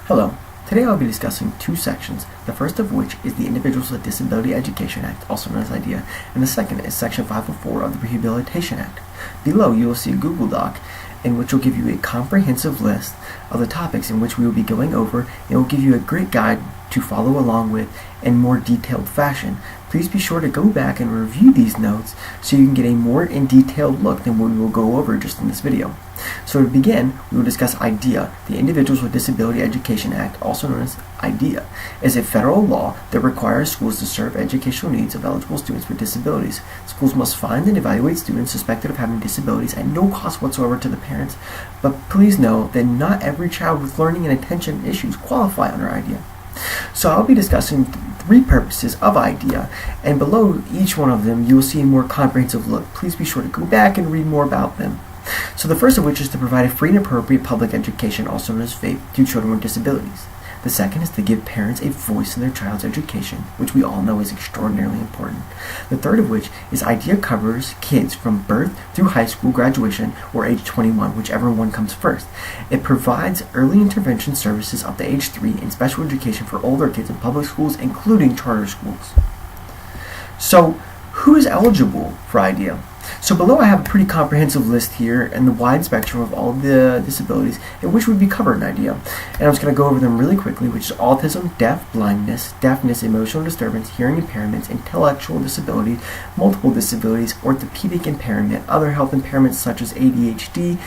Hello. Today I'll be discussing two sections, the first of which is the Individuals with Disability Education Act, also known as IDEA, and the second is Section 504 of the Rehabilitation Act. Below you will see a Google Doc in which will give you a comprehensive list of the topics in which we will be going over, and it will give you a great guide to follow along with in more detailed fashion. Please be sure to go back and review these notes so you can get a more in-detailed look than what we will go over just in this video. So to begin, we will discuss IDEA, the Individuals with Disability Education Act, also known as IDEA, is a federal law that requires schools to serve educational needs of eligible students with disabilities. Schools must find and evaluate students suspected of having disabilities at no cost whatsoever to the parents, but please know that not every child with learning and attention issues qualify under IDEA. So I'll be discussing three purposes of IDEA, and below each one of them you will see a more comprehensive look. Please be sure to go back and read more about them. So the first of which is to provide a free and appropriate public education, also known as FAPE, to children with disabilities. The second is to give parents a voice in their child's education, which we all know is extraordinarily important. The third of which is IDEA covers kids from birth through high school graduation or age 21, whichever one comes first. It provides early intervention services up to age 3 and special education for older kids in public schools, including charter schools. So, who is eligible for IDEA? So below I have a pretty comprehensive list here and the wide spectrum of all the disabilities in which would be covered in IDEA. And I'm just going to go over them really quickly, which is autism, deafness, emotional disturbance, hearing impairments, intellectual disability, multiple disabilities, orthopedic impairment, other health impairments such as ADHD,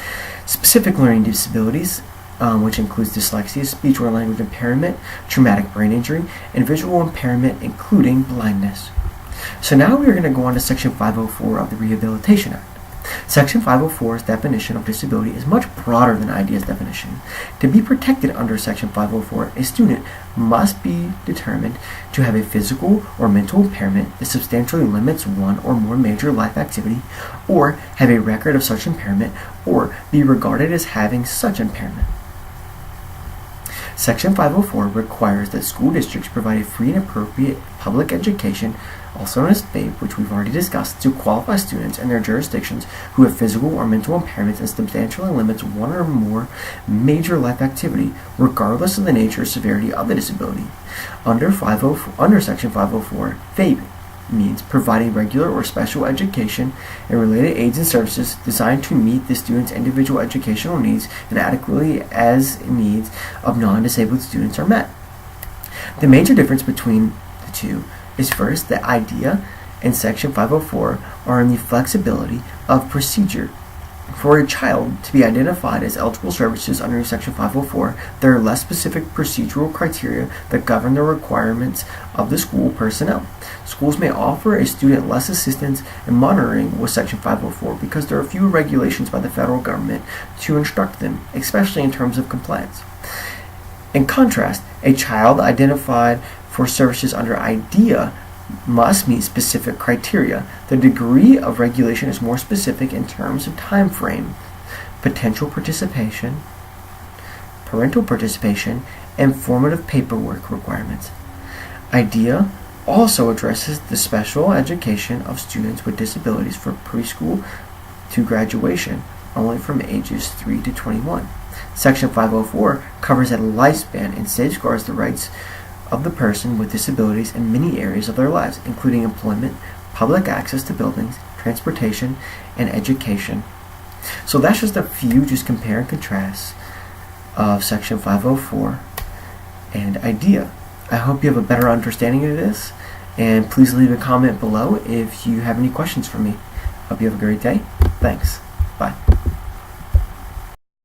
specific learning disabilities, which includes dyslexia, speech or language impairment, traumatic brain injury, and visual impairment, including blindness. So now we are going to go on to Section 504 of the Rehabilitation Act. Section 504's definition of disability is much broader than IDEA's definition. To be protected under Section 504, a student must be determined to have a physical or mental impairment that substantially limits one or more major life activity, or have a record of such impairment, or be regarded as having such impairment. Section 504 requires that school districts provide a free and appropriate public education, also known as FAPE, which we've already discussed, to qualified students in their jurisdictions who have physical or mental impairments and substantially limits one or more major life activity, regardless of the nature or severity of the disability. Under Section 504, FAPE means providing regular or special education and related aids and services designed to meet the student's individual educational needs and adequately as needs of non-disabled students are met. The major difference between the two is first that IDEA and Section 504 are in the flexibility of procedure. For a child to be identified as eligible services under Section 504, there are less specific procedural criteria that govern the requirements of the school personnel. Schools may offer a student less assistance and monitoring with Section 504 because there are fewer regulations by the federal government to instruct them, especially in terms of compliance. In contrast, a child identified for services under IDEA must meet specific criteria. The degree of regulation is more specific in terms of time frame, potential participation, parental participation, and formative paperwork requirements. IDEA also addresses the special education of students with disabilities for preschool to graduation, only from ages 3 to 21. Section 504 covers a lifespan and safeguards the rights of the person with disabilities in many areas of their lives, including employment, public access to buildings, transportation, and education. So that's just a few, just compare and contrast of Section 504 and IDEA. I hope you have a better understanding of this, and please leave a comment below if you have any questions for me. Hope you have a great day. Thanks. Bye.